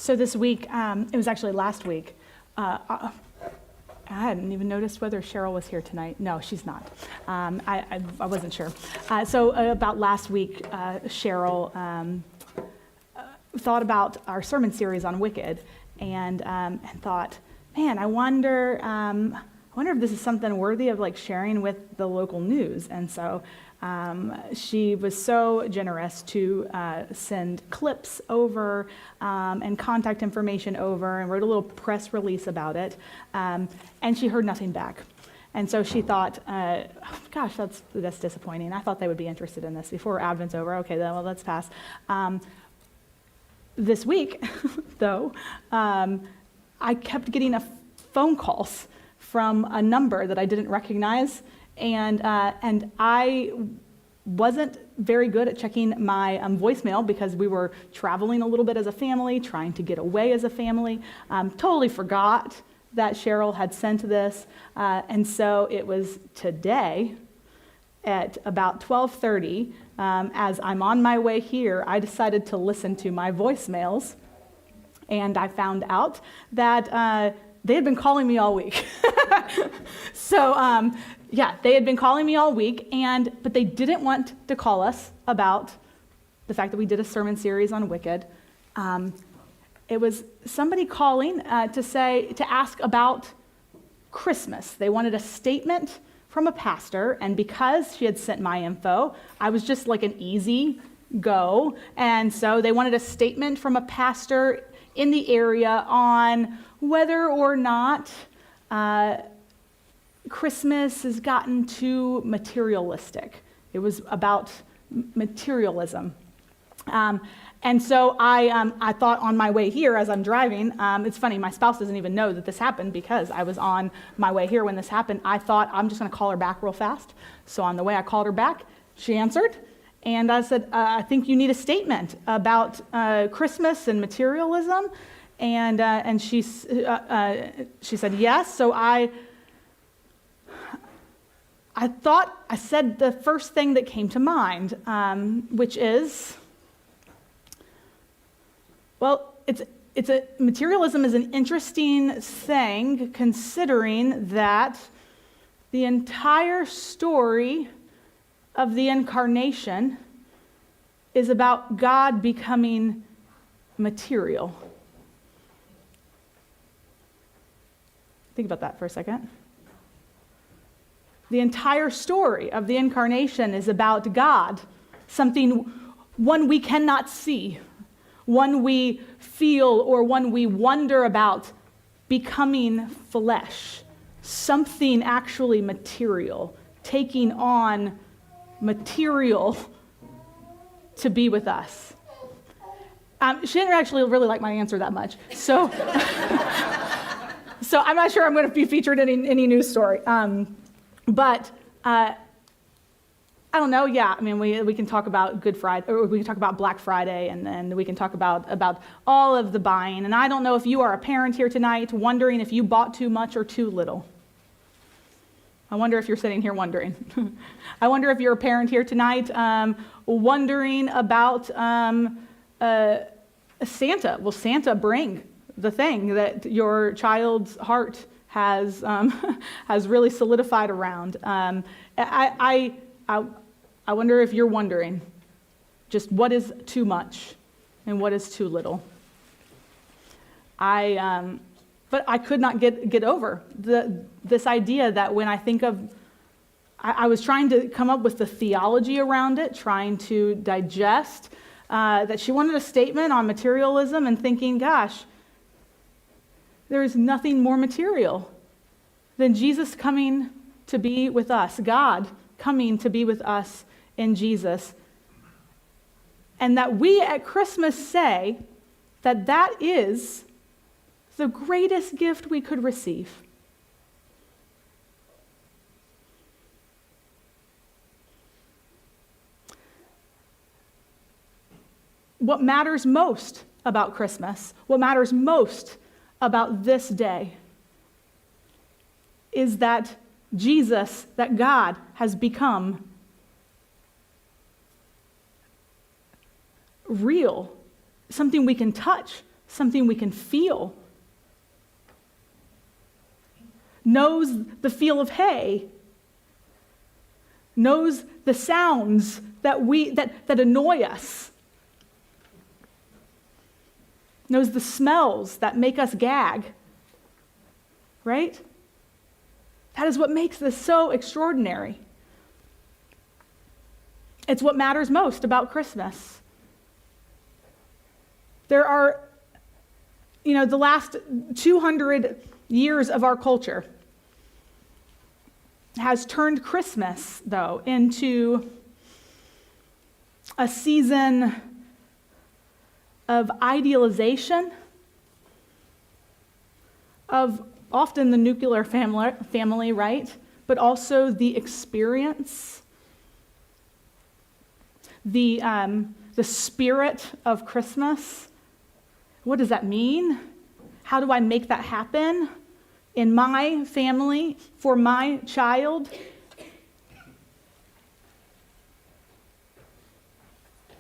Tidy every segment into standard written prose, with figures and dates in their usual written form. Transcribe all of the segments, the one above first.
So this week, it was actually last week, I hadn't even noticed whether Cheryl was here tonight. No, she's not. I wasn't sure. So about last week, Cheryl thought about our sermon series on Wicked and thought, man, I wonder if this is something worthy of like sharing with the local news. And so she was so generous to send clips over and contact information over and wrote a little press release about it. And she heard nothing back. And so she thought, gosh, that's disappointing. I thought they would be interested in this before Advent's over. Okay, then, well, let's pass. This week, though, I kept getting phone calls from a number that I didn't recognize. And I wasn't very good at checking my voicemail because we were traveling a little bit as a family, trying to get away as a family. Totally forgot that Cheryl had sent this. And so it was today at about 12:30, as I'm on my way here, I decided to listen to my voicemails. And I found out that they had been calling me all week. So, yeah, they had been calling me all week, but they didn't want to call us about the fact that we did a sermon series on Wicked. It was somebody calling to ask about Christmas. They wanted a statement from a pastor, and because she had sent my info, I was just like an easy go. And so they wanted a statement from a pastor in the area on whether or not Christmas has gotten too materialistic. It was about materialism. And so I thought on my way here as I'm driving, it's funny, my spouse doesn't even know that this happened because I was on my way here when this happened. I thought I'm just going to call her back real fast. So on the way I called her back, she answered, and I said, I think you need a statement about Christmas and materialism. And she said yes. So I thought I said the first thing that came to mind, which is, well, materialism is an interesting thing considering that the entire story of the incarnation is about God becoming material. Think about that for a second. The entire story of the incarnation is about God, one we cannot see, one we feel, or one we wonder about becoming flesh, something actually material, taking on material to be with us. She didn't actually really like my answer that much, so so I'm not sure I'm going to be featured in any news story. But I don't know. Yeah, I mean, we can talk about Good Friday, or we can talk about Black Friday, and then we can talk about all of the buying. And I don't know if you are a parent here tonight wondering if you bought too much or too little. I wonder if you're sitting here wondering. I wonder if you're a parent here tonight wondering about Santa. Will Santa bring the thing that your child's heart has really solidified around? I wonder if you're wondering just what is too much and what is too little. But I could not get over this idea that when I think of, I was trying to come up with the theology around it, trying to digest that she wanted a statement on materialism, and thinking, gosh, there is nothing more material than Jesus coming to be with us, God coming to be with us in Jesus. And that we at Christmas say that is the greatest gift we could receive. What matters most about Christmas, what matters most about this day, is that Jesus, that God has become real, something we can touch, something we can feel. Knows the feel of hay. Knows the sounds that annoy us. Knows the smells that make us gag. Right? That is what makes this so extraordinary. It's what matters most about Christmas. There are, the last 200 years of our culture has turned Christmas, though, into a season of idealization of often the nuclear family, right? But also the experience, the spirit of Christmas. What does that mean? How do I make that happen in my family, for my child?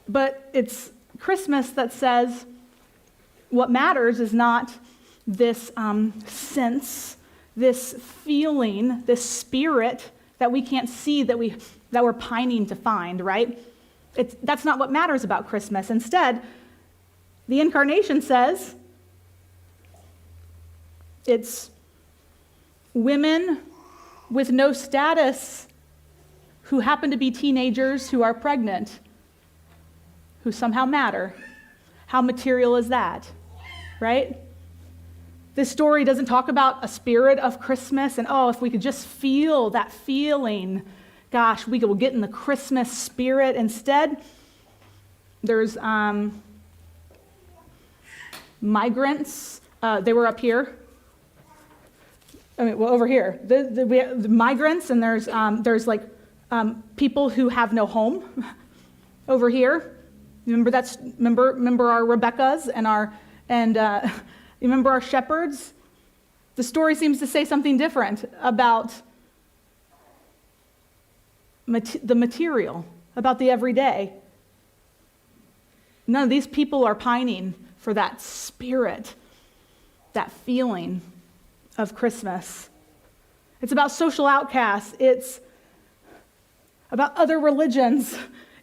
But it's Christmas that says what matters is not this sense, this feeling, this spirit that we can't see, that we're pining to find, right? That's not what matters about Christmas. Instead, the incarnation says it's women with no status who happen to be teenagers who are pregnant, who somehow matter. How material is that, right? This story doesn't talk about a spirit of Christmas and, if we could just feel that feeling, gosh, we will get in the Christmas spirit. Instead, there's migrants. They were up here. Over here. We have the migrants, and there's people who have no home over here. Remember our Rebeccas and you remember our shepherds? The story seems to say something different about the material, about the everyday. None of these people are pining for that spirit, that feeling of Christmas. It's about social outcasts. It's about other religions.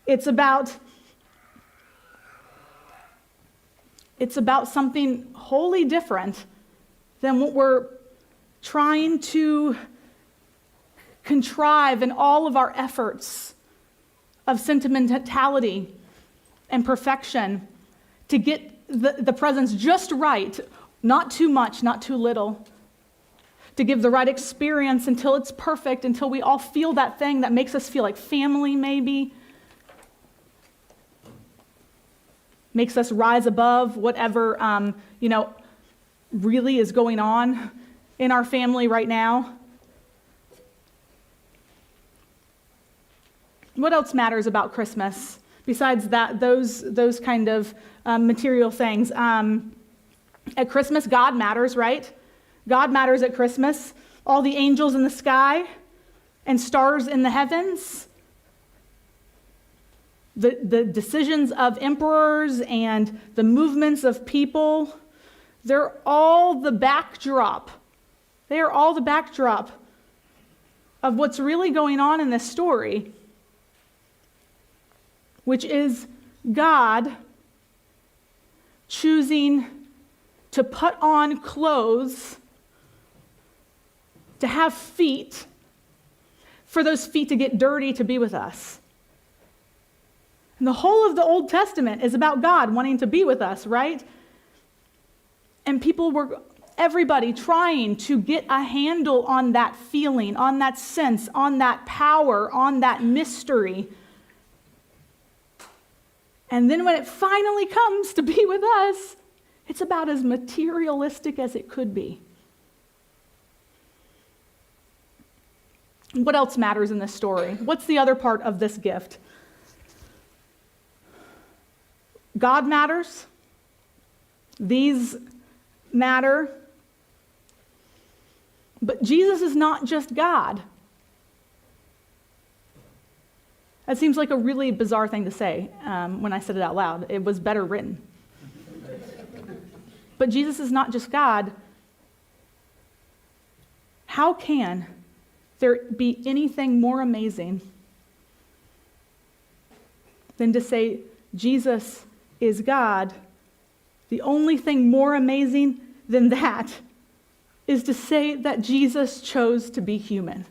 It's about something wholly different than what we're trying to contrive in all of our efforts of sentimentality and perfection to get the presents just right, not too much, not too little, to give the right experience until it's perfect, until we all feel that thing that makes us feel like family, maybe. Makes us rise above whatever, really is going on in our family right now. What else matters about Christmas besides that? Those kind of material things. At Christmas, God matters, right? God matters at Christmas. All the angels in the sky and stars in the heavens. The decisions of emperors and the movements of people, they're all the backdrop. They are all the backdrop of what's really going on in this story, which is God choosing to put on clothes, to have feet, for those feet to get dirty to be with us. And the whole of the Old Testament is about God wanting to be with us, right? And everybody trying to get a handle on that feeling, on that sense, on that power, on that mystery. And then when it finally comes to be with us, it's about as materialistic as it could be. What else matters in this story? What's the other part of this gift? God matters. These matter. But Jesus is not just God. That seems like a really bizarre thing to say when I said it out loud. It was better written. But Jesus is not just God. How can there be anything more amazing than to say Jesus is God? The only thing more amazing than that is to say that Jesus chose to be human.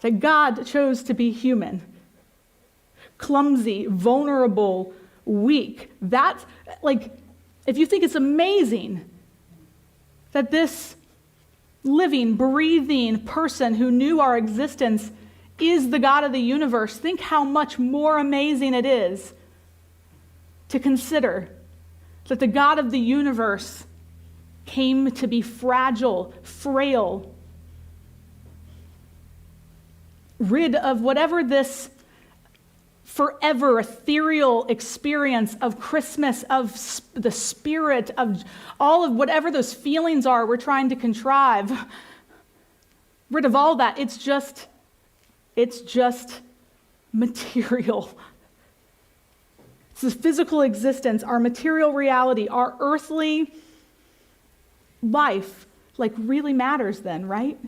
That God chose to be human. Clumsy, vulnerable, weak. That's like, if you think it's amazing that this living, breathing person who knew our existence is the God of the universe, think how much more amazing it is to consider that the God of the universe came to be fragile, frail, rid of whatever this forever ethereal experience of Christmas, of the spirit, of all of whatever those feelings are we're trying to contrive. Rid of all that. It's just material. It's the physical existence, our material reality, our earthly life, like really matters then, right?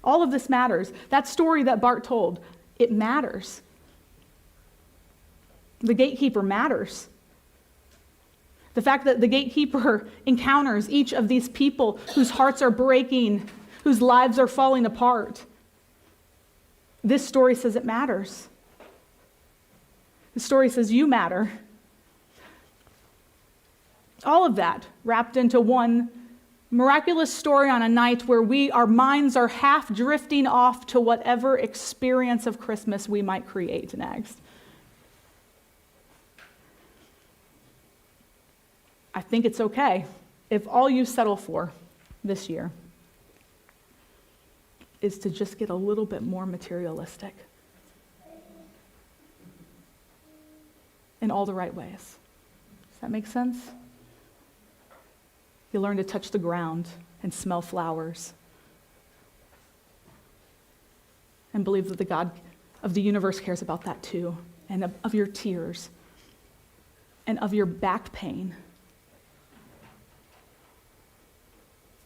All of this matters. That story that Bart told, it matters. The gatekeeper matters. The fact that the gatekeeper encounters each of these people whose hearts are breaking, whose lives are falling apart. This story says it matters. The story says you matter. All of that wrapped into one miraculous story on a night where our minds are half drifting off to whatever experience of Christmas we might create next. I think it's okay if all you settle for this year is to just get a little bit more materialistic in all the right ways. Does that make sense? You learn to touch the ground and smell flowers and believe that the God of the universe cares about that too, and of your tears and of your back pain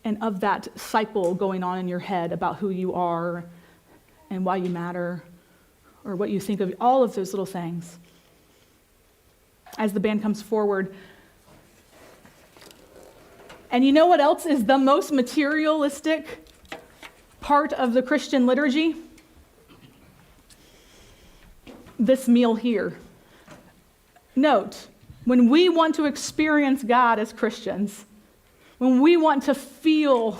and of that cycle going on in your head about who you are and why you matter or what you think of, all of those little things. As the band comes forward, and you know what else is the most materialistic part of the Christian liturgy? This meal here. Note, when we want to experience God as Christians, when we want to feel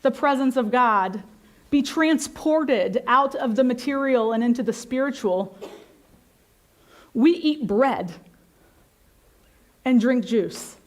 the presence of God, be transported out of the material and into the spiritual, we eat bread and drink juice.